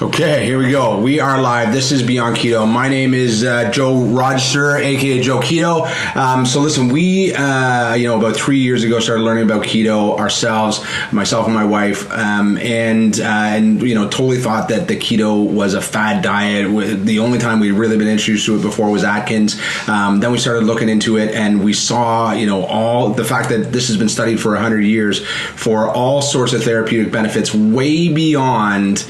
Okay, here we go. We are live. This is Beyond Keto. My name is Joe Rochester, aka Joe Keto. So listen, we, about 3 years ago started learning about keto ourselves, myself and my wife, and totally thought that the keto was a fad diet. The only time we'd really been introduced to it before was Atkins. Then we started looking into it, and we saw, all the fact that this has been studied for 100 years for all sorts of therapeutic benefits, way beyond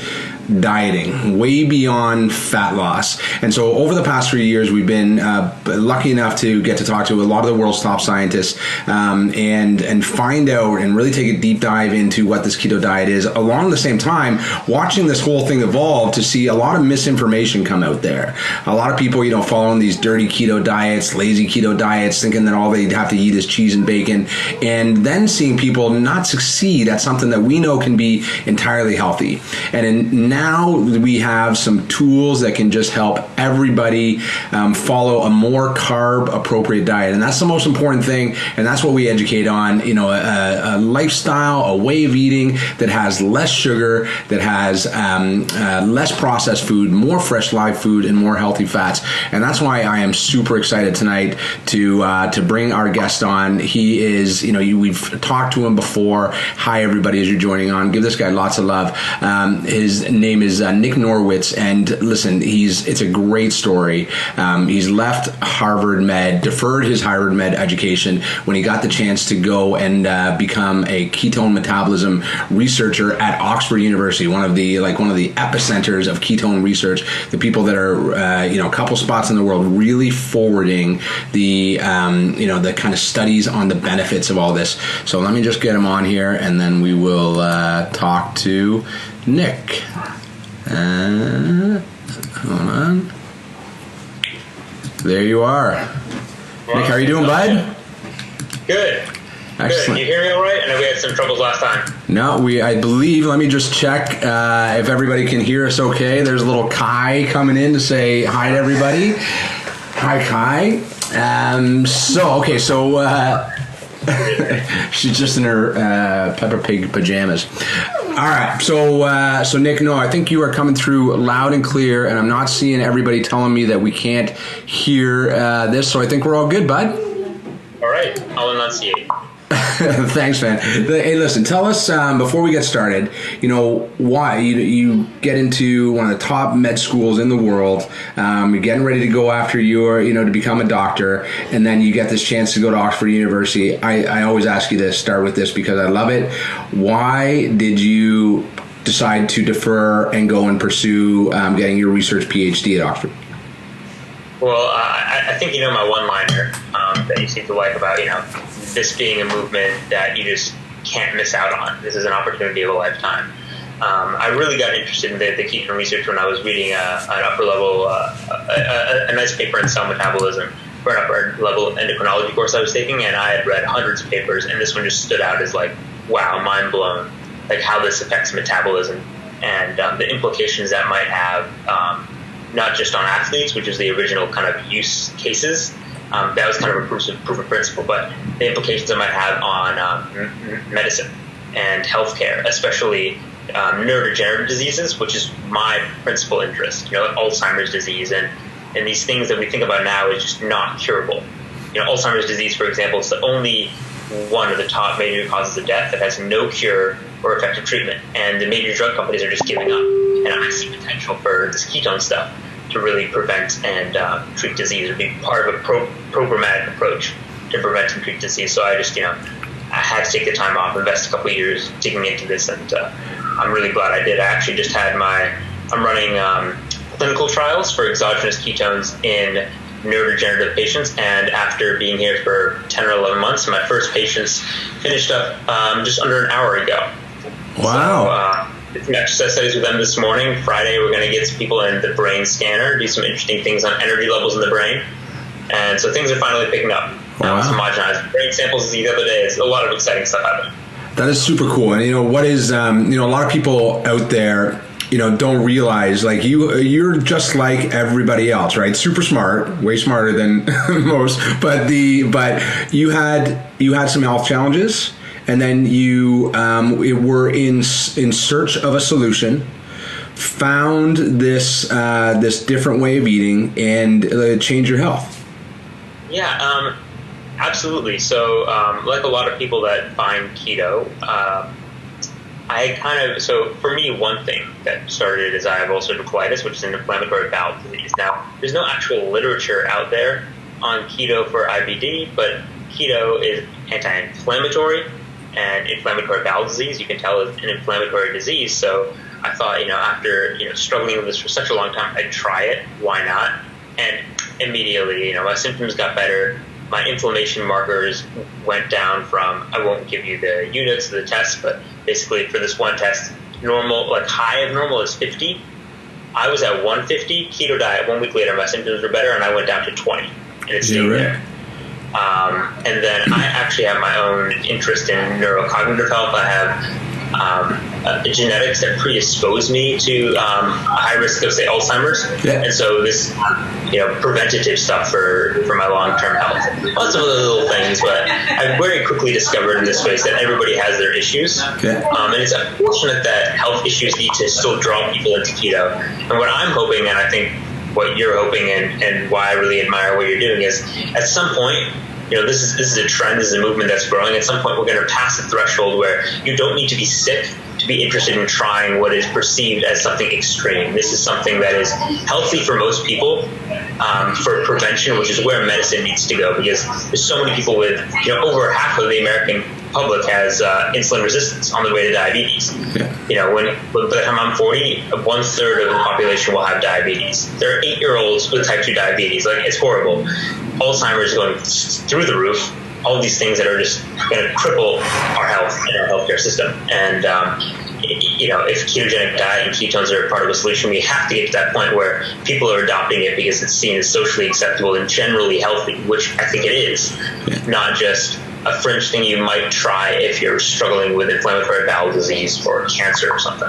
dieting, way beyond fat loss. And so over the past 3 years, we've been lucky enough to get to talk to a lot of the world's top scientists and find out and really take a deep dive into what this keto diet is. Along the same time, watching this whole thing evolve to see a lot of misinformation come out there. A lot of people, following these dirty keto diets, lazy keto diets, thinking that all they have to eat is cheese and bacon, and then seeing people not succeed at something that we know can be entirely healthy. And now we have some tools that can just help everybody follow a more carb appropriate diet, and that's the most important thing. And that's what we educate on. A lifestyle, a way of eating that has less sugar, that has less processed food, more fresh live food, and more healthy fats. And that's why I am super excited tonight to bring our guest on. He is, we've talked to him before. Hi everybody, as you're joining on. Give this guy lots of love. His name is Nick Norwitz, and listen, it's a great story. He's left Harvard Med, deferred his Harvard Med education when he got the chance to go and become a ketone metabolism researcher at Oxford University, one of the epicenters of ketone research. The people that are a couple spots in the world really forwarding the kind of studies on the benefits of all this. So let me just get him on here, and then we will talk to Nick. Hold on. There you are. Well, Nick, how are you doing, bud? Good. Excellent. Good. You hear me all right? I know we had some troubles last time. No, I believe, let me just check if everybody can hear us okay. There's a little Kai coming in to say hi to everybody. Hi, Kai. She's just in her Peppa Pig pajamas. All right, so Nick, no, I think you are coming through loud and clear, and I'm not seeing everybody telling me that we can't hear this, so I think we're all good, bud. All right, I'll enunciate. Thanks, man. Hey, listen, tell us before we get started, why you get into one of the top med schools in the world. You're getting ready to go after to become a doctor, and then you get this chance to go to Oxford University. I always ask you to start with this because I love it. Why did you decide to defer and go and pursue getting your research PhD at Oxford? Well, I think my one-liner that you seem to like about this being a movement that you just can't miss out on. This is an opportunity of a lifetime. I really got interested in the ketone research when I was reading an upper level, a nice paper in cell metabolism for an upper level endocrinology course I was taking, and I had read hundreds of papers, and this one just stood out as wow, mind blown, how this affects metabolism and the implications that might have, not just on athletes, which is the original kind of use cases. That was kind of a proof of principle, but the implications it might have on medicine and healthcare, especially neurodegenerative diseases, which is my principal interest. Alzheimer's disease and these things that we think about now is just not curable. Alzheimer's disease, for example, is the only one of the top major causes of death that has no cure or effective treatment, and the major drug companies are just giving up. And I see potential for this ketone stuff to really prevent and treat disease, or be part of a programmatic approach to prevent and treat disease. So I just, I had to take the time off, invest a couple of years digging into this, and I'm really glad I did. I actually just had I'm running clinical trials for exogenous ketones in neurodegenerative patients, and after being here for 10 or 11 months, my first patients finished up just under an hour ago. Wow. So, exercise studies with them this morning. Friday, we're going to get some people in the brain scanner, do some interesting things on energy levels in the brain. And so things are finally picking up. Wow. Homogenized brain samples the other day. It's a lot of exciting stuff happening. That is super cool. And what is, a lot of people out there, don't realize, you're just like everybody else, right? Super smart, way smarter than most, but you had some health challenges. And then you were in search of a solution found this this different way of eating and changed your health. Yeah, absolutely. So, like a lot of people that find keto, so for me, one thing that started is I have ulcerative colitis, which is an inflammatory bowel disease. Now, there's no actual literature out there on keto for IBD, but keto is anti-inflammatory, and inflammatory bowel disease, you can tell, is an inflammatory disease. So I thought, after, struggling with this for such a long time, I'd try it. Why not? And immediately, my symptoms got better. My inflammation markers went down from, I won't give you the units of the test, but basically for this one test, normal, like high of normal is 50. I was at 150, keto diet. 1 week later, my symptoms were better, and I went down to 20, and it stayed there. And then I actually have my own interest in neurocognitive health. I have genetics that predispose me to a high risk of, say, Alzheimer's. Yeah. And so this, preventative stuff for my long-term health. Lots of other little things, but I very quickly discovered in this space that everybody has their issues. Yeah. And it's unfortunate that health issues need to still draw people into keto. And what I'm hoping, and I think what you're hoping and why I really admire what you're doing, is at some point, this is a trend, this is a movement that's growing. At some point, we're going to pass a threshold where you don't need to be sick to be interested in trying what is perceived as something extreme. This is something that is healthy for most people, for prevention, which is where medicine needs to go, because there's so many people with, over half of the American public has insulin resistance on the way to diabetes. Yeah. When by the time I'm 40, 1/3 of the population will have diabetes. There are 8-year-olds with type 2 diabetes. Like, it's horrible. Alzheimer's is going through the roof. All these things that are just going to cripple our health and our healthcare system. And if ketogenic diet and ketones are part of the solution, we have to get to that point where people are adopting it because it's seen as socially acceptable and generally healthy, which I think it is, not just a fringe thing you might try if you're struggling with inflammatory bowel disease or cancer or something.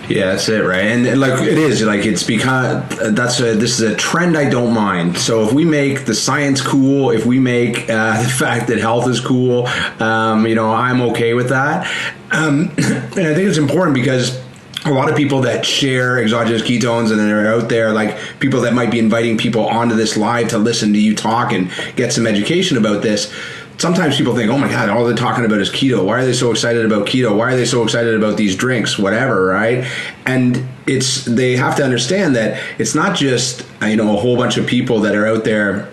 Yeah, that's it, right? And like it is, like it's because this is a trend I don't mind. So if we make the science cool, if we make the fact that health is cool, I'm okay with that. And I think it's important because a lot of people that share exogenous ketones and are out there, like people that might be inviting people onto this live to listen to you talk and get some education about this. Sometimes people think, oh my God, all they're talking about is keto. Why are they so excited about keto? Why are they so excited about these drinks, whatever, right? And they have to understand that it's not just, a whole bunch of people that are out there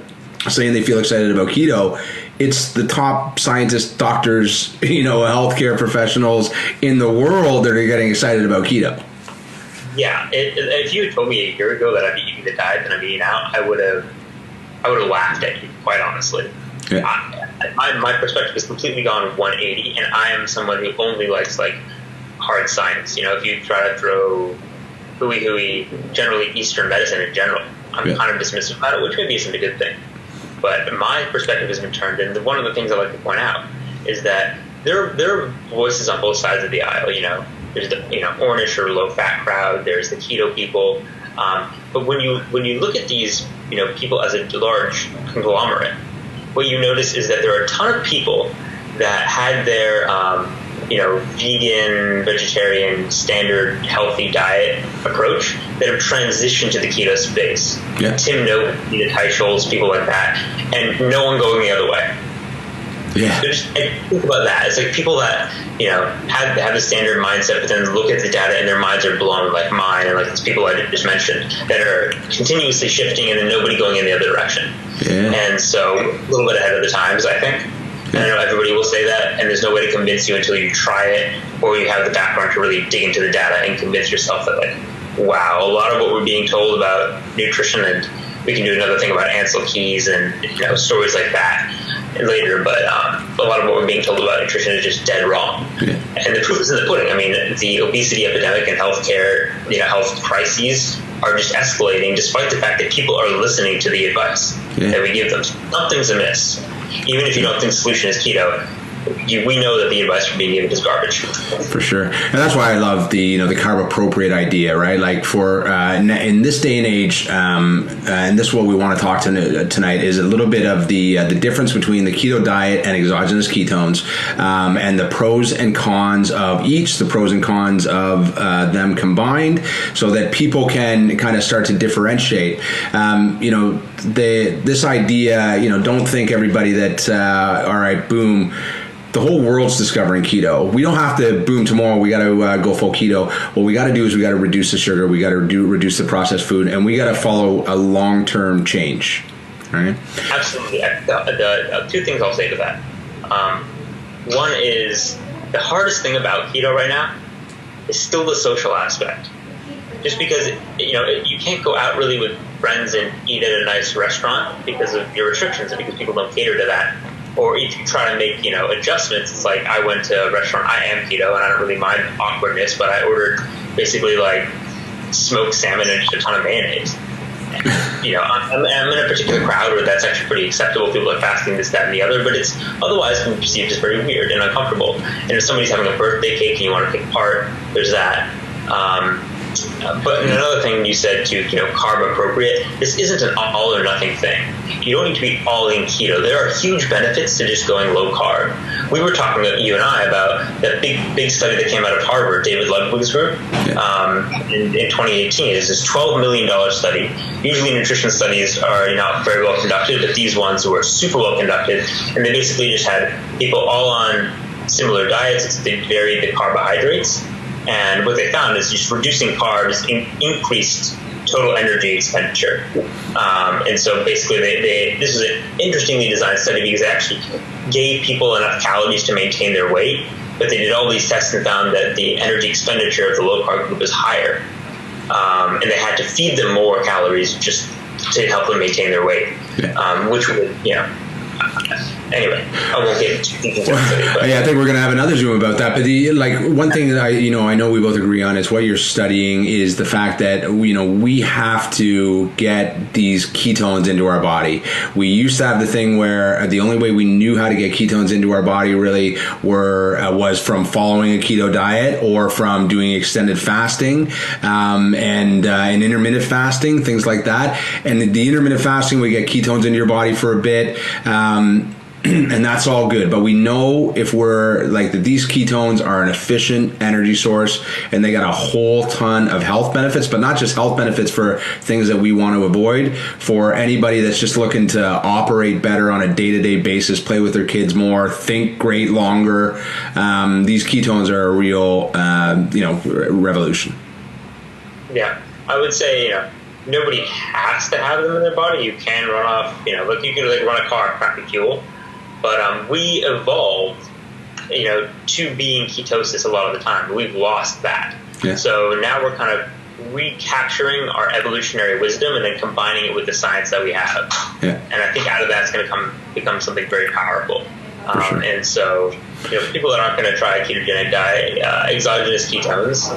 saying they feel excited about keto. It's the top scientists, doctors, healthcare professionals in the world that are getting excited about keto. Yeah, if you had told me a year ago that I'd be eating the diet that I'm eating now, I would have laughed at you, quite honestly. Yeah. My perspective has completely gone 180, and I am someone who only likes hard science. If you try to throw hooey, generally Eastern medicine in general, I'm kind of dismissive about it, which maybe isn't a good thing. But my perspective has been turned, and one of the things I like to point out is that there are voices on both sides of the aisle. There's the Ornish or low fat crowd. There's the keto people. But when you look at these people as a large conglomerate, what you notice is that there are a ton of people that had their vegan, vegetarian, standard healthy diet approach that have transitioned to the keto space. Yeah. Tim Noak, Nina Teicholz, people like that, and no one going the other way. Yeah. Think about that. It's like people that have the standard mindset, but then look at the data and their minds are blown, like mine and like these people I just mentioned, that are continuously shifting and then nobody going in the other direction. Yeah. And so a little bit ahead of the times, I think. Yeah. And I know everybody will say that, and there's no way to convince you until you try it or you have the background to really dig into the data and convince yourself that, wow, a lot of what we're being told about nutrition, and we can do another thing about Ansel Keys and stories like that later, but a lot of what we're being told about nutrition is just dead wrong. Yeah. And the proof is in the pudding. I mean, the obesity epidemic and healthcare, health crises are just escalating, despite the fact that people are listening to the advice that we give them. Something's amiss. Even if you don't think the solution is keto, we know that the advice we're being given is garbage. For sure, and that's why I love the the carb appropriate idea, right? Like for in this day and age, and this is what we want to talk to tonight is a little bit of the difference between the keto diet and exogenous ketones, and the pros and cons of each, the pros and cons of them combined, so that people can kind of start to differentiate. This idea, don't think everybody that all right, boom, the whole world's discovering keto. We don't have to boom tomorrow. We got to go full keto. What we got to do is we got to reduce the sugar. We got to reduce the processed food, and we got to follow a long-term change. Right? Absolutely. The two things I'll say to that. One is the hardest thing about keto right now is still the social aspect. Just because you can't go out really with friends and eat at a nice restaurant because of your restrictions and because people don't cater to that. Or if you try to make adjustments, it's like I went to a restaurant. I am keto and I don't really mind awkwardness, but I ordered basically like smoked salmon and just a ton of mayonnaise. I'm in a particular crowd where that's actually pretty acceptable. People are fasting this, that, and the other, but it's otherwise can be perceived as very weird and uncomfortable. And if somebody's having a birthday cake and you want to take part, there's that. But another thing you said too, carb appropriate. This isn't an all or nothing thing. You don't need to be all in keto. There are huge benefits to just going low carb. We were talking, you and I, about that big study that came out of Harvard, David Ludwig's group, in 2018. It's this $12 million study. Usually nutrition studies are not very well conducted, but these ones were super well conducted. And they basically just had people all on similar diets. They varied the carbohydrates. And what they found is just reducing carbs increased total energy expenditure. And so basically this was an interestingly designed study because they actually gave people enough calories to maintain their weight, but they did all these tests and found that the energy expenditure of the low carb group was higher. And they had to feed them more calories just to help them maintain their weight, which would, anyway, I won't get too deep into it. Yeah, I think we're going to have another Zoom about that. But one thing that I know we both agree on is what you're studying is the fact that we have to get these ketones into our body. We used to have the thing where the only way we knew how to get ketones into our body really was from following a keto diet or from doing extended fasting and intermittent fasting, things like that. And the intermittent fasting, we get ketones into your body for a bit. And that's all good, but we know if we're like that these ketones are an efficient energy source and they got a whole ton of health benefits, but not just health benefits for things that we want to avoid. For anybody that's just looking to operate better on a day-to-day basis, play with their kids more, think great longer, these ketones are a real revolution. Yeah, I would say nobody has to have them in their body. You can run off, like you can run a car and crack the fuel. But we evolved, to be in ketosis a lot of the time. We've lost that. Yeah. So now we're kind of recapturing our evolutionary wisdom and then combining it with the science that we have. Yeah. And I think out of that's going to become something very powerful. Sure. And so, people that aren't going to try a ketogenic diet, exogenous ketones,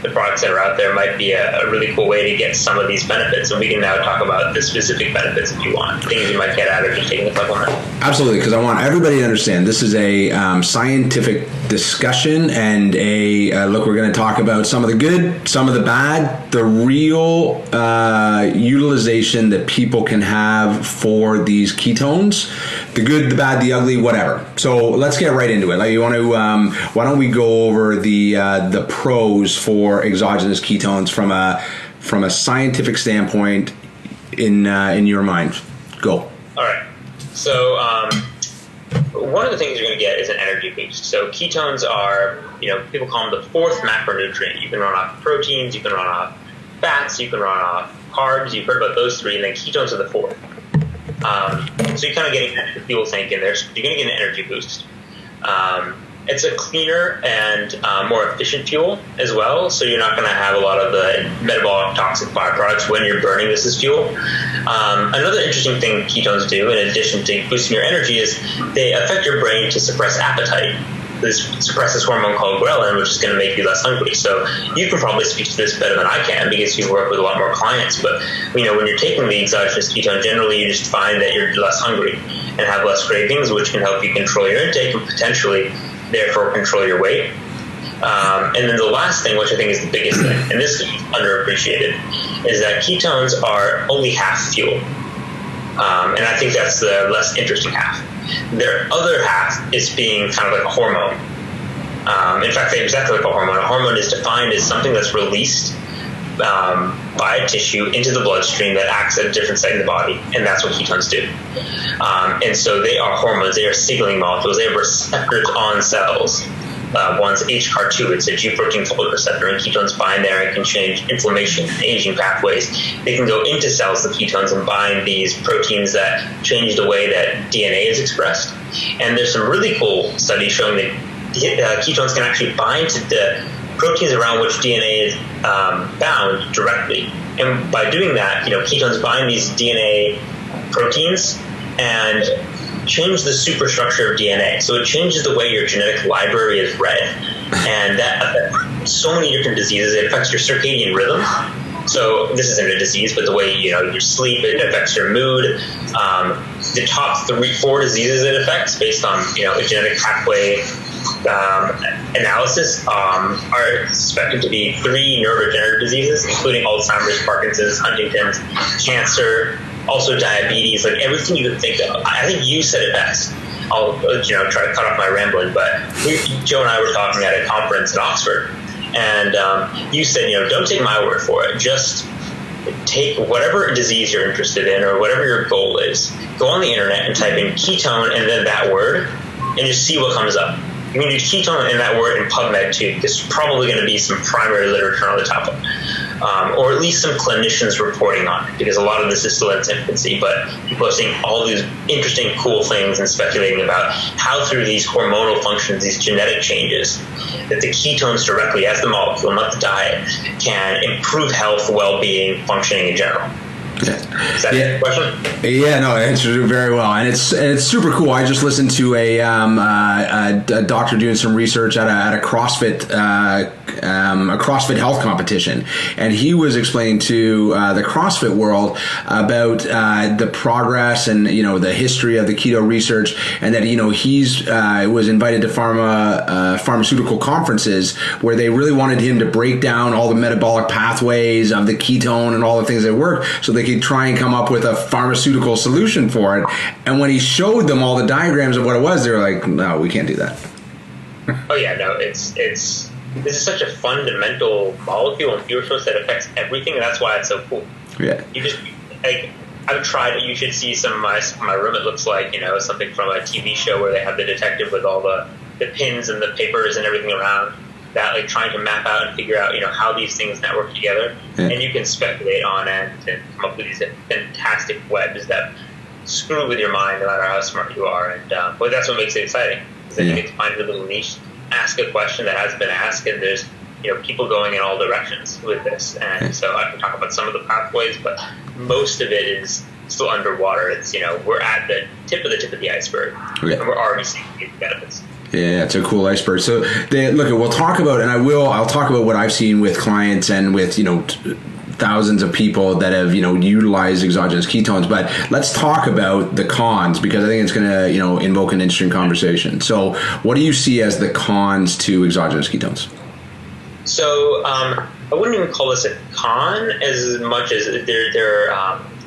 the products that are out there might be a really cool way to get some of these benefits. And we can now talk about the specific benefits if you want, things you might get out of just taking a supplement. Absolutely, because I want everybody to understand this is a scientific discussion and look, we're going to talk about some of the good, some of the bad, the real utilization that people can have for these ketones, the good, the bad, the ugly, whatever. So let's get right into it. Like, you want to? Why don't we go over the pros for exogenous ketones from a scientific standpoint in your mind? Go. All right. So one of the things you're going to get is an energy boost. So ketones are, people call them the fourth macronutrient. You can run off proteins, you can run off fats, you can run off carbs. You've heard about those three, and then ketones are the fourth. So you're kind of getting extra fuel tank in there. So you're going to get an energy boost. It's a cleaner and more efficient fuel as well, so you're not going to have a lot of the metabolic toxic byproducts when you're burning this as fuel. Another interesting thing ketones do, in addition to boosting your energy, is they affect your brain to suppress appetite. suppress this hormone called ghrelin, which is going to make you less hungry. So you can probably speak to this better than I can because you work with a lot more clients. But when you're taking the exogenous ketone, generally you just find that you're less hungry and have less cravings, which can help you control your intake and potentially, therefore, control your weight. And then the last thing, which I think is the biggest thing, and this is underappreciated, is that ketones are only half fuel. And I think that's the less interesting half. Their other half is being kind of like a hormone. In fact, they're exactly like a hormone. A hormone is defined as something that's released by a tissue into the bloodstream that acts at a different site in the body, and that's what ketones do. And so they are hormones. They are signaling molecules. They have receptors on cells. One's HCAR2, it's a G protein-coupled receptor, and ketones bind there and can change inflammation and aging pathways. They can go into cells, the ketones, and bind these proteins that change the way that DNA is expressed. And there's some really cool studies showing that ketones can actually bind to the proteins around which DNA is bound directly. And by doing that, ketones bind these DNA proteins and change the superstructure of DNA. So it changes the way your genetic library is read. And that affects so many different diseases. It affects your circadian rhythm. So this isn't a disease, but the way you sleep, it affects your mood. The top 3-4 diseases it affects based on a genetic pathway analysis are suspected to be 3 neurodegenerative diseases, including Alzheimer's, Parkinson's, Huntington's, cancer, also diabetes, like everything you could think of. I think you said it best. I'll try to cut off my rambling, but Joe and I were talking at a conference in Oxford, and you said, don't take my word for it. Just take whatever disease you're interested in or whatever your goal is. Go on the internet and type in ketone and then that word, and just see what comes up. You can do ketone and that word in PubMed too. There's probably going to be some primary literature on the topic. Or at least some clinicians reporting on it, because a lot of this is still in its infancy, but people are seeing all these interesting, cool things and speculating about how through these hormonal functions, these genetic changes, that the ketones directly, as the molecule, not the diet, can improve health, well-being, functioning in general. Is that a question? Yeah, no, it answers very well, and it's super cool. I just listened to a doctor doing some research at a CrossFit health competition, and he was explaining to the CrossFit world about the progress and the history of the keto research, and that he's was invited to pharmaceutical conferences where they really wanted him to break down all the metabolic pathways of the ketone and all the things that work, so they could try and come up with a pharmaceutical solution for it. And when he showed them all the diagrams of what it was, they were like, no, we can't do that. Oh yeah, no, this is such a fundamental molecule and fuel source that affects everything, and that's why it's so cool. Yeah. You just I've tried it. You should see some of my room. It looks like something from a TV show where they have the detective with all the pins and the papers and everything around that, like trying to map out and figure out how these things network together. Yeah. And you can speculate on it and come up with these fantastic webs that screw with your mind no matter how smart you are. And but that's what makes it exciting. Is that you get to find a little niche, ask a question that hasn't been asked, and there's people going in all directions with this. And so I can talk about some of the pathways, but most of it is still underwater. It's we're at the tip of the iceberg, and we're already seeing the benefits. Yeah, it's a cool iceberg. So we'll talk about, and I'll talk about what I've seen with clients and with thousands of people that have utilized exogenous ketones. But let's talk about the cons, because I think it's going to invoke an interesting conversation. So what do you see as the cons to exogenous ketones? So I wouldn't even call this a con as much as they're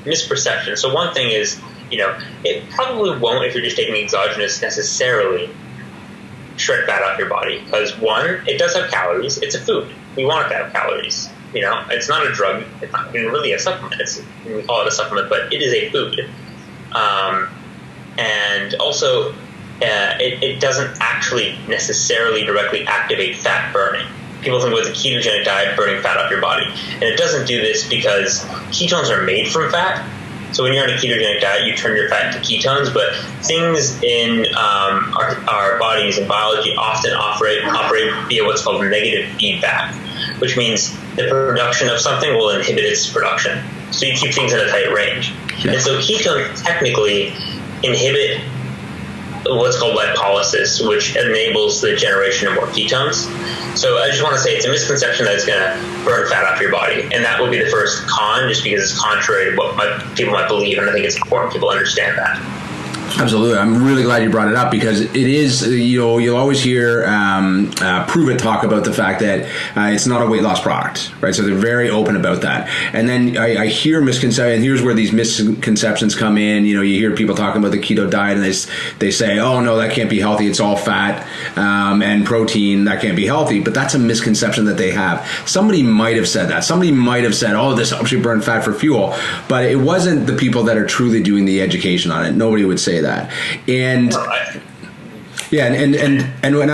misperceptions. So one thing is, it probably won't, if you're just taking exogenous, necessarily shred fat off your body, because one, it does have calories. It's a food. We want it to have calories. It's not a drug. It's not really a supplement. We call it a supplement, but it is a food. And also, it doesn't actually necessarily directly activate fat burning. People think with a ketogenic diet, burning fat off your body. And it doesn't do this because ketones are made from fat. So when you're on a ketogenic diet, you turn your fat to ketones, but things in our bodies and biology often operate via what's called negative feedback, which means the production of something will inhibit its production. So you keep things in a tight range. Yeah. And so ketones technically inhibit what's called lipolysis, which enables the generation of more ketones. So I just want to say it's a misconception that it's going to burn fat off your body, and that would be the first con, just because it's contrary to what people might believe, and I think it's important people understand that. Absolutely. I'm really glad you brought it up, because it is, you'll always hear Prove It talk about the fact that it's not a weight loss product, right? So they're very open about that. And then I hear misconceptions, and here's where these misconceptions come in. You hear people talking about the keto diet, and they say, oh, no, that can't be healthy. It's all fat and protein. That can't be healthy. But that's a misconception that they have. Somebody might have said that. Somebody might have said, oh, this helps you burn fat for fuel. But it wasn't the people that are truly doing the education on it. Nobody would say that. And and when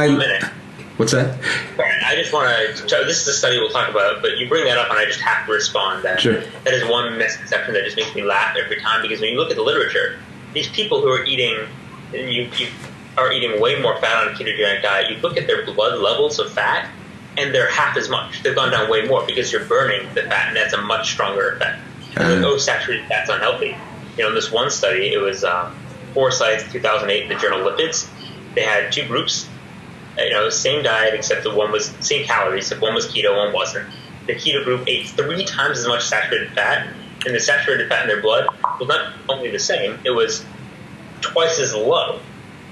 what's that? I just want to. This is a study we'll talk about, but you bring that up, and I just have to respond. That sure. That is one misconception that just makes me laugh every time, because when you look at the literature, these people who are eating, you are eating way more fat on a ketogenic diet. You look at their blood levels of fat, and they're half as much. They've gone down way more because you're burning the fat, and that's a much stronger effect. And like, saturated fat's unhealthy. In this one study, it was 4 sites, 2008, in the journal Lipids. They had 2 groups, same diet, except the one was same calories, except one was keto, one wasn't. The keto group ate 3 times as much saturated fat, and the saturated fat in their blood was not only the same, it was twice as low.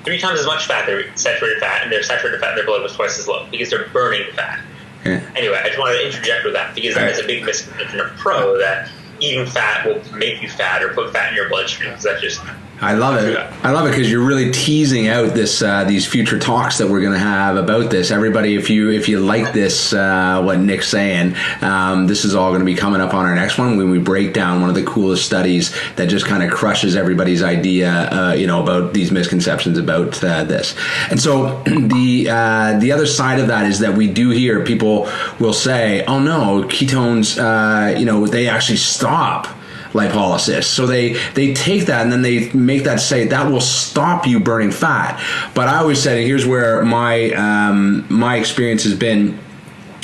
3 times as much fat, their saturated fat, and their saturated fat in their blood was twice as low, because they're burning the fat. Yeah. Anyway, I just wanted to interject with that, because that is a big misconception of pro, that eating fat will make you fat or put fat in your bloodstream, because that's just... I love it. I love it, because you're really teasing out this these future talks that we're going to have about this. Everybody, if you like this, what Nick's saying, this is all going to be coming up on our next one when we break down one of the coolest studies that just kind of crushes everybody's idea, about these misconceptions about this. And so the other side of that is that we do hear people will say, "Oh no, ketones, they actually stop lipolysis." So they take that and then they make that say that will stop you burning fat. But I always said, and here's where my experience has been,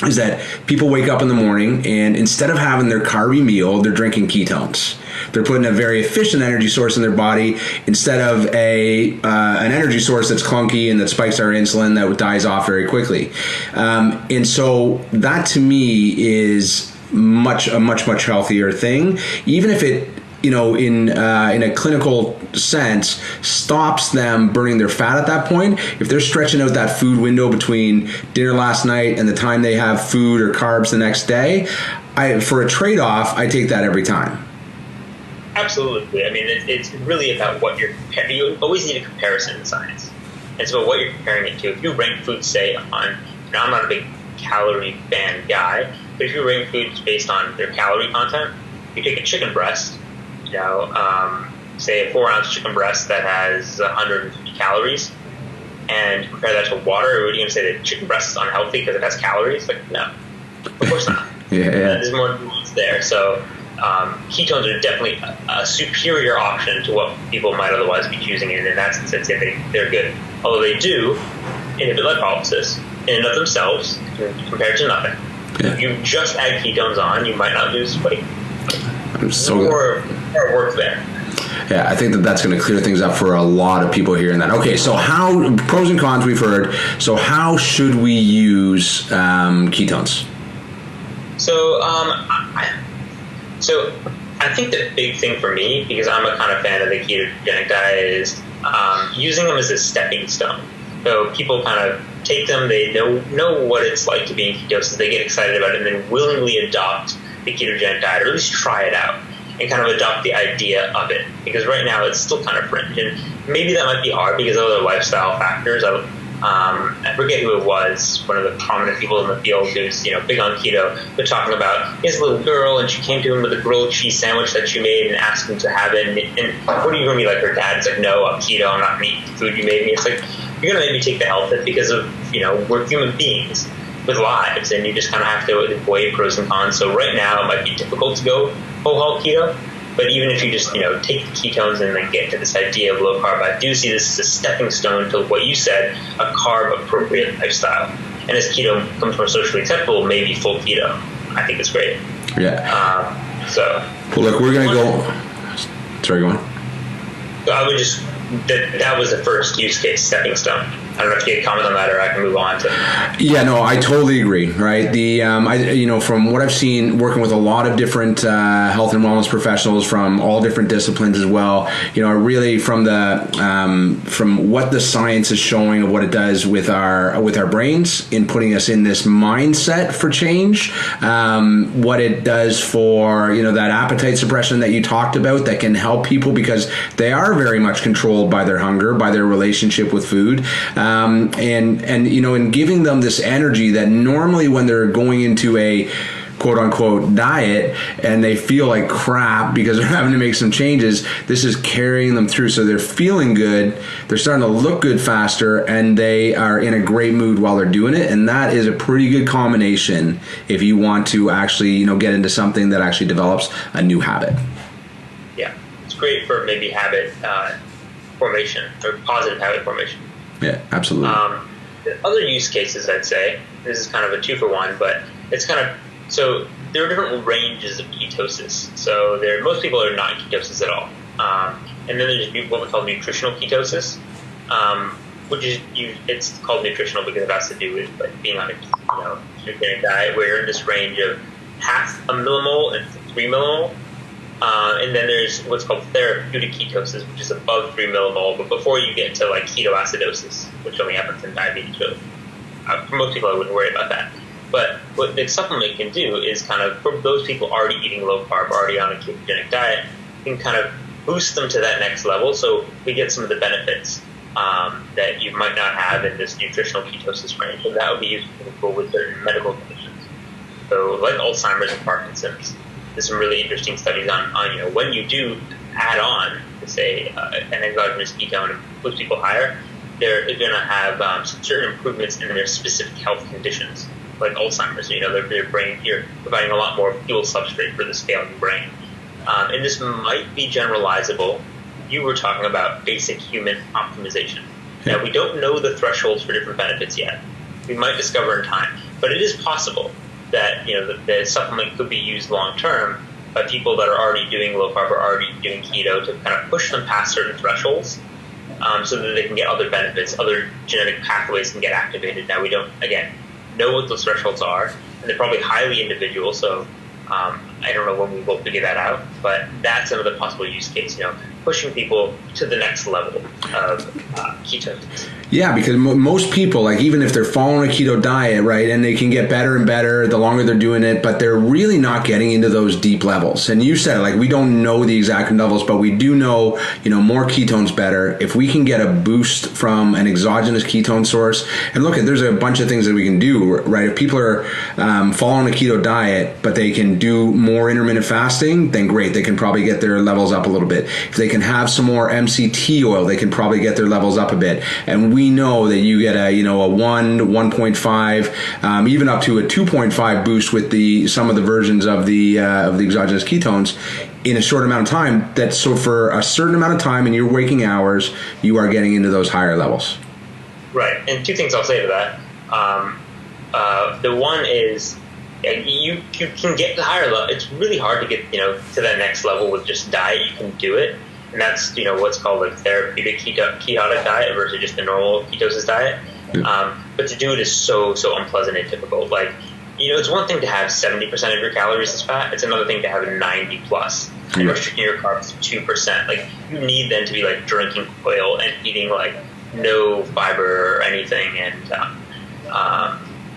is that people wake up in the morning and instead of having their carby meal, they're drinking ketones. They're putting a very efficient energy source in their body instead of an energy source that's clunky and that spikes our insulin that dies off very quickly. And so that to me is a much healthier thing, even if it in a clinical sense stops them burning their fat at that point. If they're stretching out that food window between dinner last night and the time they have food or carbs the next day, for a trade-off, I take that every time. Absolutely. I mean, it's really about what you're comparing. You always need a comparison in science. It's about what you're comparing it to. If you rank food, say, on, I'm not a big calorie fan guy, but if you rank foods based on their calorie content, you take a chicken breast, say a 4-ounce chicken breast that has 150 calories, and compare that to water, or are you going to say that chicken breast is unhealthy because it has calories? Like, no, of course not. Yeah. There's more nuance there. So ketones are definitely a superior option to what people might otherwise be choosing, and in that sense, I'd say they're good. Although they do inhibit lipolysis in and of themselves compared to nothing. Yeah. If you just add ketones on, you might not lose weight. More work there. Yeah, I think that's going to clear things up for a lot of people hearing that. Okay, so how, pros and cons we've heard. So how should we use ketones? So I think the big thing for me, because I'm a kind of fan of the ketogenic diet, is using them as a stepping stone. So people kind of take them, they know what it's like to be in ketosis, they get excited about it, and then willingly adopt the ketogenic diet, or at least try it out, and kind of adopt the idea of it. Because right now it's still kind of fringe, and maybe that might be hard because of other lifestyle factors. I forget who it was, one of the prominent people in the field who's big on keto, but talking about his little girl, and she came to him with a grilled cheese sandwich that she made and asked him to have it, and what are you going to be like? Her dad's like, no, I'm keto, I'm not going to eat the food you made me. It's like, you're going to maybe take the health hit because of, we're human beings with lives, and you just kind of have to weigh pros and cons. So right now it might be difficult to go whole health keto, but even if you just, take the ketones and then get to this idea of low carb, I do see this as a stepping stone to what you said, a carb appropriate lifestyle. And as keto becomes more socially acceptable, maybe full keto. I think it's great. Yeah. Well, look, we're going to go. Sorry, go on. So I would just that was the first use case stepping stone. I don't know if you can comment on that, or I can move on to. Yeah, no, I totally agree. Right, from what I've seen, working with a lot of different health and wellness professionals from all different disciplines as well. Really from what the science is showing of what it does with our brains in putting us in this mindset for change. What it does for that appetite suppression that you talked about that can help people because they are very much controlled by their hunger, by their relationship with food. And in giving them this energy that normally when they're going into a quote unquote diet and they feel like crap because they're having to make some changes, this is carrying them through. So they're feeling good, they're starting to look good faster, and they are in a great mood while they're doing it. And that is a pretty good combination if you want to actually, get into something that actually develops a new habit. Yeah, it's great for maybe habit formation or positive habit formation. Yeah, absolutely. Other use cases, I'd say, this is kind of a 2-for-1, but it's so there are different ranges of ketosis. So most people are not in ketosis at all. And then there's what we call nutritional ketosis, which is it's called nutritional because it has to do with being on a ketogenic diet where you're in this range of half a millimole and 3 millimole. And then there's what's called therapeutic ketosis, which is above 3 millimole, but before you get to ketoacidosis, which only happens in diabetes. Really. For most people, I wouldn't worry about that. But what the supplement can do is for those people already eating low carb, already on a ketogenic diet, you can boost them to that next level. So we get some of the benefits that you might not have in this nutritional ketosis range. And that would be useful for people with certain medical conditions. So like Alzheimer's and Parkinson's. There's some really interesting studies on when you do add on, say, an exogenous ketone and push people higher, they're going to have certain improvements in their specific health conditions, like Alzheimer's. Their brain, you're providing a lot more fuel substrate for the scaling brain. And this might be generalizable. You were talking about basic human optimization. Now, we don't know the thresholds for different benefits yet. We might discover in time, but it is possible that the supplement could be used long term by people that are already doing low carb or already doing keto to push them past certain thresholds, so that they can get other benefits, other genetic pathways can get activated. Now we don't know what those thresholds are, and they're probably highly individual. So I don't know when we will figure that out, but that's another possible use case. Pushing people to the next level of ketosis. Yeah, because most people, even if they're following a keto diet, right, and they can get better and better the longer they're doing it, but they're really not getting into those deep levels. And you said we don't know the exact levels, but we do know, more ketones better. If we can get a boost from an exogenous ketone source, and look, there's a bunch of things that we can do, right? If people are following a keto diet, but they can do more intermittent fasting, then great, they can probably get their levels up a little bit. If they can have some more MCT oil, they can probably get their levels up a bit. And we know that you get a 1.5, even up to a 2.5 boost with some of the versions of the exogenous ketones in a short amount of time. So for a certain amount of time in your waking hours, you are getting into those higher levels. Right. And 2 things I'll say to that. The one is you can get to higher level. It's really hard to get to that next level with just diet. You can do it. And that's, what's called therapeutic ketotic diet versus just the normal ketosis diet. But to do it is so unpleasant and difficult. It's one thing to have 70% of your calories as fat. It's another thing to have 90 plus. And restricting your carbs to 2%. You need then to be drinking oil and eating no fiber or anything. And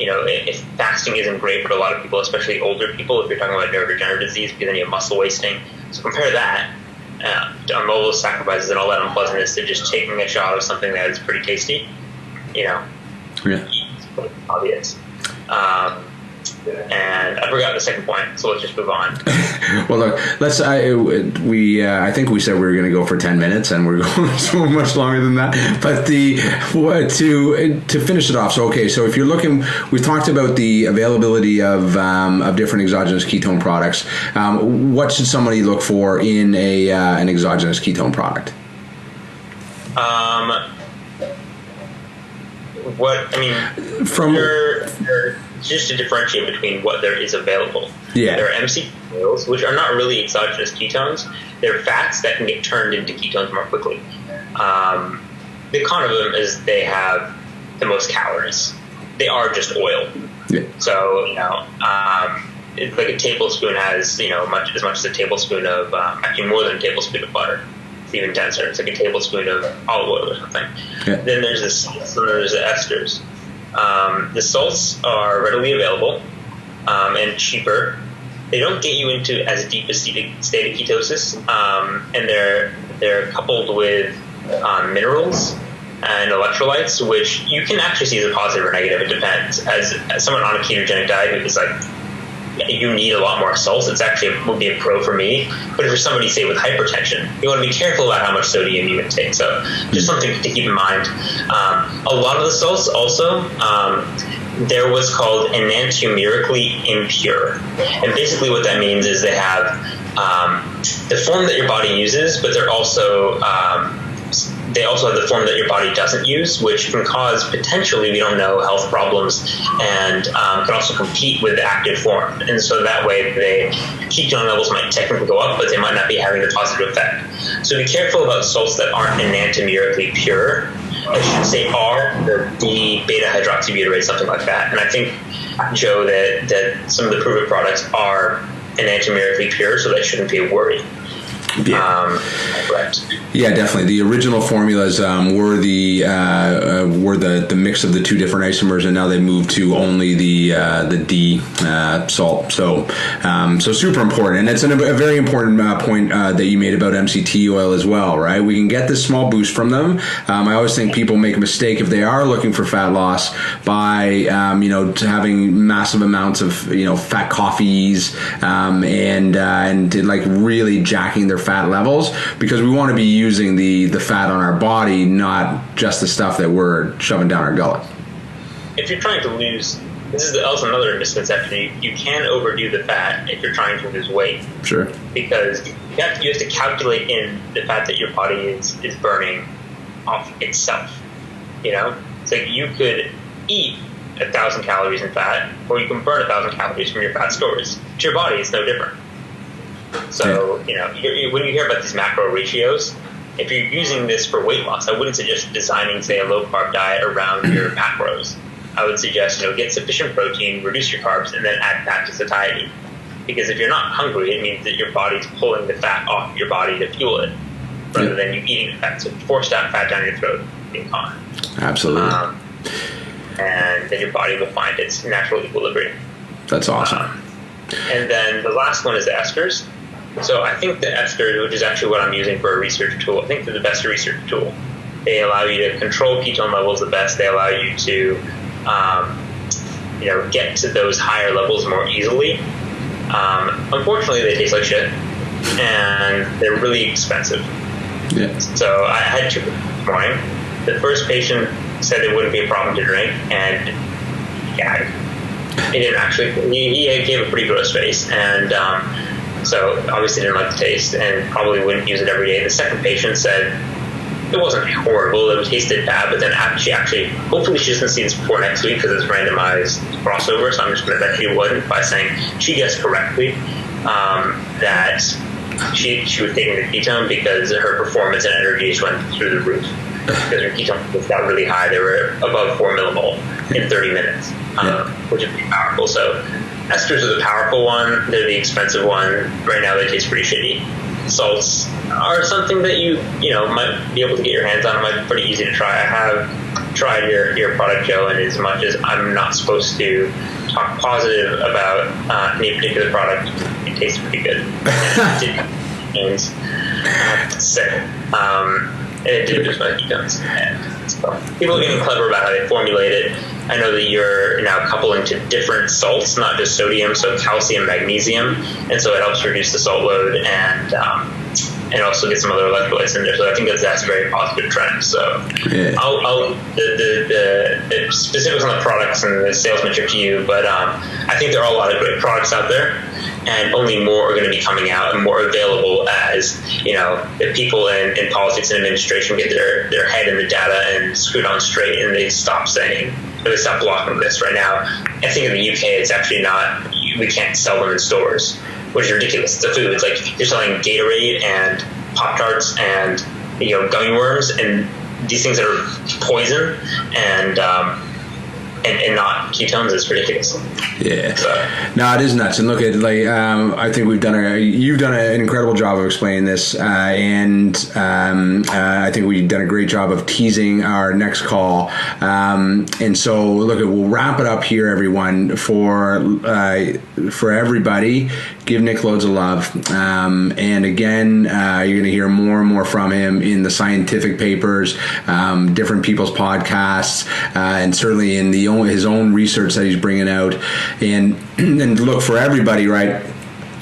if fasting isn't great for a lot of people, especially older people, if you're talking about neurodegenerative disease, because then you have muscle wasting. So compare that. On all those sacrifices and all that unpleasantness to just taking a shot of something that is pretty tasty, Yeah. It's obvious. And I forgot the second point, so let's just move on. Well, look, I think we said we were going to go for 10 minutes, and we're going so much longer than that. But to finish it off, so if you're looking, we've talked about the availability of different exogenous ketone products. What should somebody look for in an exogenous ketone product? Just to differentiate between what there is available. Yeah. There are MCT oils, which are not really exogenous ketones. They're fats that can get turned into ketones more quickly. The con of them is they have the most calories. They are just oil. Yeah. So, it's like a tablespoon has, as much as a tablespoon of, actually more than a tablespoon of butter. It's even denser. It's like a tablespoon of olive oil or something. Yeah. Then there's the salts, and then there's the esters. The salts are readily available and cheaper. They don't get you into as deep a state of ketosis, and they're coupled with minerals and electrolytes, which you can actually see as a positive or negative. It depends. As someone on a ketogenic diet who's like, you need a lot more salts, it's actually would be a pro for me. But for somebody, say, with hypertension, you want to be careful about how much sodium you intake. So just something to keep in mind. A lot of the salts also, they're what's called enantiomerically impure. And basically what that means is they have the form that your body uses, but they also have the form that your body doesn't use, which can cause, potentially, we don't know, health problems, and can also compete with the active form. And so that way, the ketone levels might technically go up, but they might not be having the positive effect. So be careful about salts that aren't enantiomerically pure. I should say the beta hydroxybutyrate, something like that. And I think, Joe, that some of the proven products are enantiomerically pure, so that shouldn't be a worry. Yeah. Correct. Yeah, definitely. The original formulas were the mix of the two different isomers, and now they moved to only the D salt. So super important, and it's a very important point that you made about MCT oil as well, right? We can get this small boost from them. I always think people make a mistake if they are looking for fat loss by having massive amounts of fat coffees and like really jacking their fat levels, because we want to be using the fat on our body, not just the stuff that we're shoving down our gullet. If you're trying to lose, this is also another misconception, you can overdo the fat if you're trying to lose weight. Sure. Because you have to calculate in the fat that your body is burning off itself. So you could eat 1,000 calories in fat, or you can burn 1,000 calories from your fat stores. To your body, it's no different. So, when you hear about these macro ratios, if you're using this for weight loss, I wouldn't suggest designing, say, a low-carb diet around your macros. I would suggest, get sufficient protein, reduce your carbs, and then add fat to satiety. Because if you're not hungry, it means that your body's pulling the fat off your body to fuel it, rather than you eating the fat. So force that fat down your throat being con. Absolutely. And then your body will find its natural equilibrium. That's awesome. And then the last one is the esters. So I think the esters, which is actually what I'm using for a research tool, I think they're the best research tool. They allow you to control ketone levels the best. They allow you to, get to those higher levels more easily. Unfortunately, they taste like shit, and they're really expensive. Yeah. So I had two this morning. The first patient said it wouldn't be a problem to drink, and he didn't actually. He gave a pretty gross face, and so obviously didn't like the taste, and probably wouldn't use it every day. The second patient said it wasn't horrible; it tasted bad, but then she actually, hopefully, she doesn't see this before next week because it's randomized crossover. So I'm just going to bet she wouldn't by saying she guessed correctly that she was taking the ketone because her performance and energy just went through the roof. Because her ketone got really high; they were above 4 millimole in 30 minutes, which is pretty powerful. So esters are the powerful one; they're the expensive one. Right now, they taste pretty shitty. Salts are something that you might be able to get your hands on. It might be pretty easy to try. I have tried your product, Joe, and as much as I'm not supposed to talk positive about any particular product, it tastes pretty good. And it did just like ketones. And so people are getting clever about how they formulate it. I know that you're now coupling to different salts, not just sodium, so calcium, magnesium, and so it helps reduce the salt load and also get some other electrolytes in there. So I think that's a very positive trend. So the specifics on the products and the salesmanship to you, but I think there are a lot of great products out there, and only more are going to be coming out and more available as the people in politics and administration get their head in the data and screwed on straight, and they stop blocking this right now. I think in the UK it's actually not. We can't sell them in stores, which is ridiculous. It's a food. It's like you're selling Gatorade and Pop-Tarts and gummy worms and these things that are poison and not ketones is ridiculous. Yeah. So. No, it is nuts. And look at I think you've done an incredible job of explaining this, and I think we've done a great job of teasing our next call. And so look, we'll wrap it up here, everyone. For everybody, give Nick loads of love. And again, you're going to hear more and more from him in the scientific papers, different people's podcasts, and certainly in his own research that he's bringing out. And look, for everybody, right,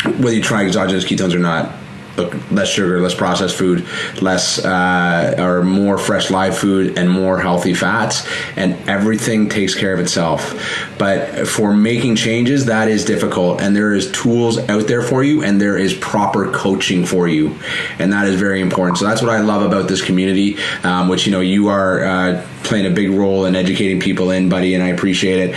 whether you try exogenous ketones or not, look, less sugar, less processed food, less or more fresh live food, and more healthy fats, and everything takes care of itself. But for making changes, that is difficult, and there is tools out there for you, and there is proper coaching for you, and that is very important. So that's what I love about this community, which you are playing a big role in educating people in, buddy, and I appreciate it.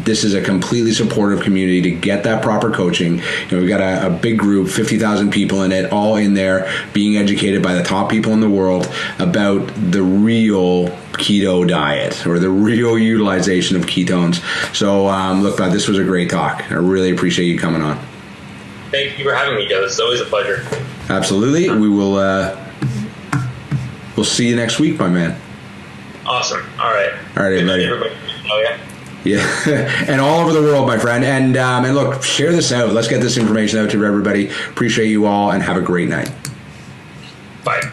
This is a completely supportive community to get that proper coaching. We've got a big group, 50,000 people in it, all in there being educated by the top people in the world about the real keto diet or the real utilization of ketones. So look, bud, this was a great talk. I really appreciate you coming on. Thank you for having me, Joe. It's always a pleasure. Absolutely. We will we'll see you next week, my man. Awesome. All right. Everybody. Oh, yeah. Yeah, and all over the world, my friend. And look, share this out. Let's get this information out to everybody. Appreciate you all, and have a great night. Bye.